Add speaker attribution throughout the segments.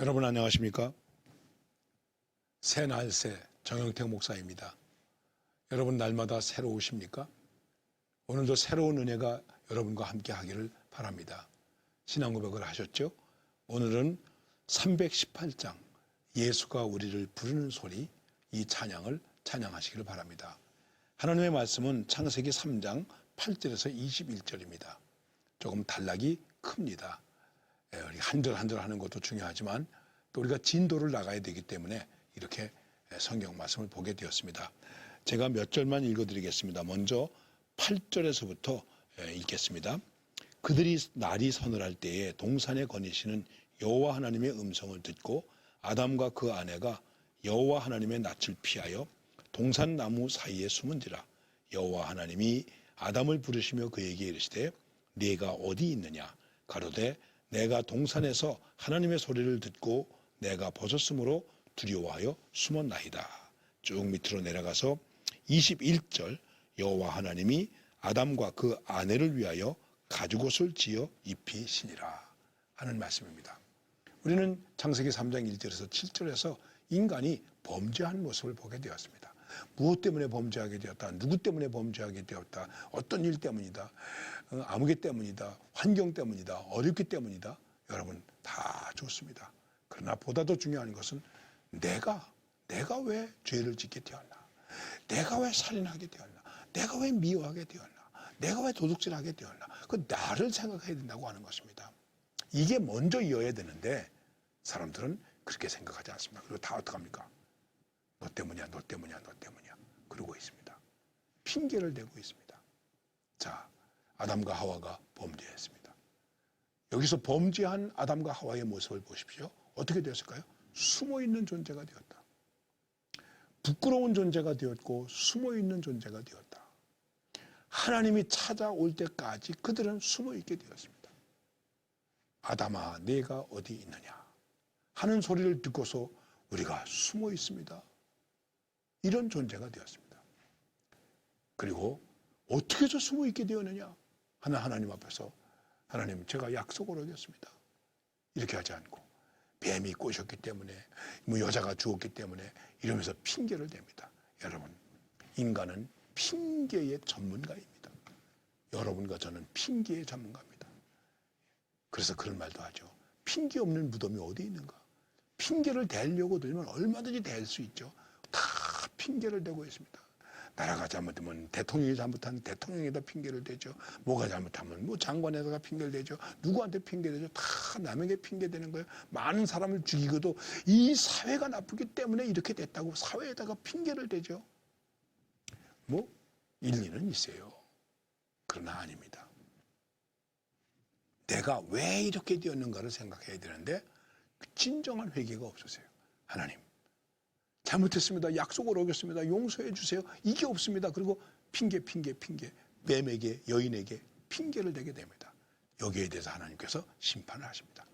Speaker 1: 여러분 안녕하십니까? 새날새 정영택 목사입니다. 여러분 날마다 새로우십니까? 오늘도 새로운 은혜가 여러분과 함께 하기를 바랍니다. 신앙 고백을 하셨죠? 오늘은 318장 예수가 우리를 부르는 소리, 이 찬양을 찬양하시기를 바랍니다. 하나님의 말씀은 창세기 3장 8절에서 21절입니다. 조금 단락이 큽니다. 한 절 한 절 하는 것도 중요하지만 또 우리가 진도를 나가야 되기 때문에 이렇게 성경 말씀을 보게 되었습니다. 제가 몇 절만 읽어드리겠습니다. 먼저 8절에서부터 읽겠습니다. 그들이 날이 서늘할 때에 동산에 거니시는 여호와 하나님의 음성을 듣고 아담과 그 아내가 여호와 하나님의 낯을 피하여 동산 나무 사이에 숨은지라. 여호와 하나님이 아담을 부르시며 그에게 이르시되 네가 어디 있느냐 가로되 내가 동산에서 하나님의 소리를 듣고 내가 벗었으므로 두려워하여 숨었나이다. 쭉 밑으로 내려가서 21절 여호와 하나님이 아담과 그 아내를 위하여 가죽옷을 지어 입히시니라 하는 말씀입니다. 우리는 창세기 3장 1절에서 7절에서 인간이 범죄한 모습을 보게 되었습니다. 무엇 때문에 범죄하게 되었다, 누구 때문에 범죄하게 되었다, 어떤 일 때문이다, 아무개 때문이다, 환경 때문이다, 어렵기 때문이다. 여러분 다 좋습니다. 그러나 보다 더 중요한 것은 내가 왜 죄를 짓게 되었나, 내가 왜 살인하게 되었나, 내가 왜 미워하게 되었나, 내가 왜 도둑질하게 되었나, 그 나를 생각해야 된다고 하는 것입니다. 이게 먼저 이어야 되는데 사람들은 그렇게 생각하지 않습니다. 그리고 다 어떡합니까? 너 때문이야, 너 때문이야, 너 때문이야 그러고 있습니다. 핑계를 대고 있습니다. 자, 아담과 하와가 범죄했습니다. 여기서 범죄한 아담과 하와의 모습을 보십시오. 어떻게 되었을까요? 숨어있는 존재가 되었다. 부끄러운 존재가 되었고 숨어있는 존재가 되었다. 하나님이 찾아올 때까지 그들은 숨어있게 되었습니다. 아담아 네가 어디 있느냐 하는 소리를 듣고서 우리가 숨어 있습니다. 이런 존재가 되었습니다. 그리고 어떻게 해서 숨어 있게 되었느냐 하나님 앞에서 하나님 제가 약속을 어겼습니다. 이렇게 하지 않고 뱀이 꼬셨기 때문에 여자가 죽었기 때문에 이러면서 핑계를 댑니다. 여러분 인간은 핑계의 전문가입니다. 여러분과 저는 핑계의 전문가입니다. 그래서 그런 말도 하죠. 핑계 없는 무덤이 어디 있는가. 핑계를 대려고 들면 얼마든지 댈 수 있죠. 다 핑계를 대고 있습니다. 나라가 잘못하면 대통령이 잘못하면 대통령에다 핑계를 대죠. 뭐가 잘못하면 장관에다가 핑계를 대죠. 누구한테 핑계를 대죠. 다 남에게 핑계대는 거예요. 많은 사람을 죽이고도 이 사회가 나쁘기 때문에 이렇게 됐다고 사회에다가 핑계를 대죠. 일리는 있어요. 그러나 아닙니다. 내가 왜 이렇게 되었는가를 생각해야 되는데 진정한 회개가 없으세요. 하나님 잘못했습니다. 약속을 어겼습니다. 용서해 주세요. 이게 없습니다. 그리고 핑계 뱀에게 여인에게 핑계를 대게 됩니다. 여기에 대해서 하나님께서 심판을 하십니다.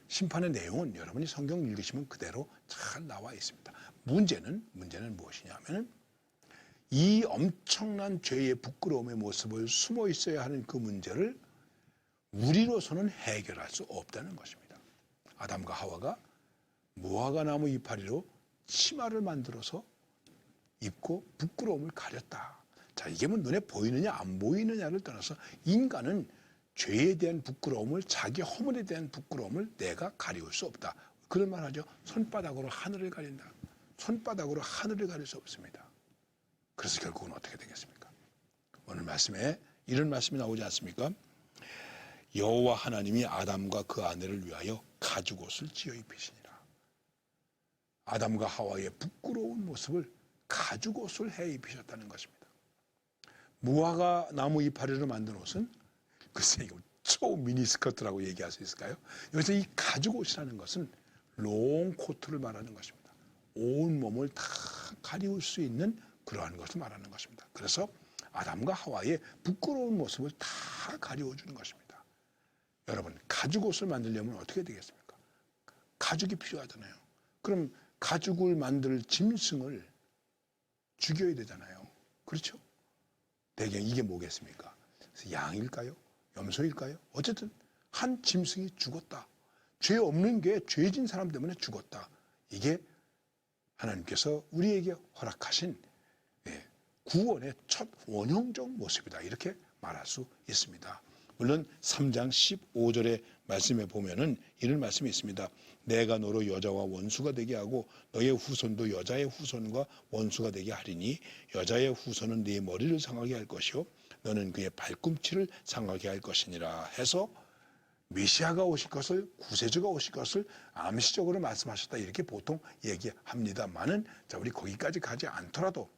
Speaker 1: 심판의 내용은 여러분이 성경 읽으시면 그대로 잘 나와 있습니다. 문제는 무엇이냐면 이 엄청난 죄의 부끄러움의 모습을 숨어 있어야 하는 그 문제를 우리로서는 해결할 수 없다는 것입니다. 아담과 하와가 무화과 나무 이파리로 치마를 만들어서 입고 부끄러움을 가렸다. 자, 이게 눈에 보이느냐 안 보이느냐를 떠나서 인간은 죄에 대한 부끄러움을, 자기 허물에 대한 부끄러움을 내가 가리울 수 없다. 그런 말 하죠. 손바닥으로 하늘을 가린다. 손바닥으로 하늘을 가릴 수 없습니다. 그래서 결국은 어떻게 되겠습니까? 오늘 말씀에 이런 말씀이 나오지 않습니까? 여호와 하나님이 아담과 그 아내를 위하여 가죽옷을 지어 입히시니라. 아담과 하와의 부끄러운 모습을 가죽옷을 해 입히셨다는 것입니다. 무화과 나무 이파리로 만든 옷은 글쎄 이거 초미니스커트라고 얘기할 수 있을까요? 여기서 이 가죽옷이라는 것은 롱코트를 말하는 것입니다. 온 몸을 다 가리울 수 있는 그러한 것을 말하는 것입니다. 그래서 아담과 하와의 부끄러운 모습을 다 가리워주는 것입니다. 여러분 가죽옷을 만들려면 어떻게 되겠습니까? 가죽이 필요하잖아요. 그럼 가죽을 만들 짐승을 죽여야 되잖아요. 그렇죠? 대개 이게 뭐겠습니까? 양일까요? 염소일까요? 어쨌든 한 짐승이 죽었다. 죄 없는 게 죄진 사람 때문에 죽었다. 이게 하나님께서 우리에게 허락하신 구원의 첫 원형적 모습이다. 이렇게 말할 수 있습니다. 물론 3장 15절의 말씀에 보면은 이런 말씀이 있습니다. 내가 너로 여자와 원수가 되게 하고 너의 후손도 여자의 후손과 원수가 되게 하리니 여자의 후손은 네 머리를 상하게 할 것이요 너는 그의 발꿈치를 상하게 할 것이니라 해서 메시아가 오실 것을, 구세주가 오실 것을 암시적으로 말씀하셨다. 이렇게 보통 얘기합니다만은, 자, 우리 거기까지 가지 않더라도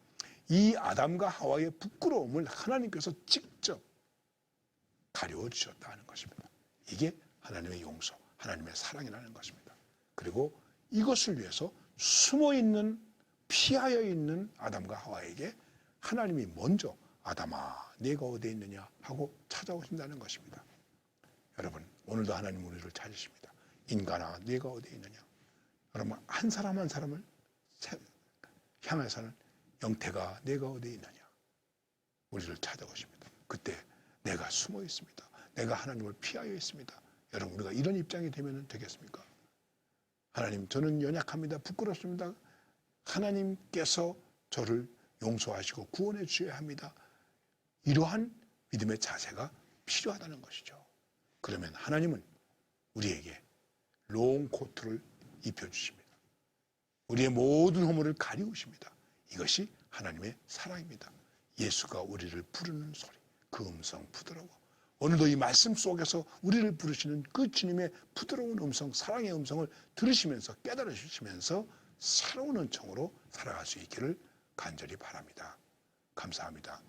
Speaker 1: 이 아담과 하와의 부끄러움을 하나님께서 직접 가려워 주셨다는 것입니다. 이게 하나님의 용서, 하나님의 사랑이라는 것입니다. 그리고 이것을 위해서 숨어있는, 피하여 있는 아담과 하와에게 하나님이 먼저 아담아, 네가 어디에 있느냐 하고 찾아오신다는 것입니다. 여러분, 오늘도 하나님 우리를 찾으십니다. 인간아, 네가 어디에 있느냐. 여러분, 한 사람 한 사람을 향해서는 영태가 네가 어디에 있느냐. 우리를 찾아오십니다. 그때 내가 숨어 있습니다. 내가 하나님을 피하여 있습니다. 여러분, 우리가 이런 입장이 되면 되겠습니까? 하나님, 저는 연약합니다. 부끄럽습니다. 하나님께서 저를 용서하시고 구원해 주셔야 합니다. 이러한 믿음의 자세가 필요하다는 것이죠. 그러면 하나님은 우리에게 롱코트를 입혀주십니다. 우리의 모든 허물을 가리우십니다. 이것이 하나님의 사랑입니다. 예수가 우리를 부르는 소리, 그 음성 부드러워. 오늘도 이 말씀 속에서 우리를 부르시는 그 주님의 부드러운 음성, 사랑의 음성을 들으시면서 깨달으시면서 새로운 은총으로 살아갈 수 있기를 간절히 바랍니다. 감사합니다.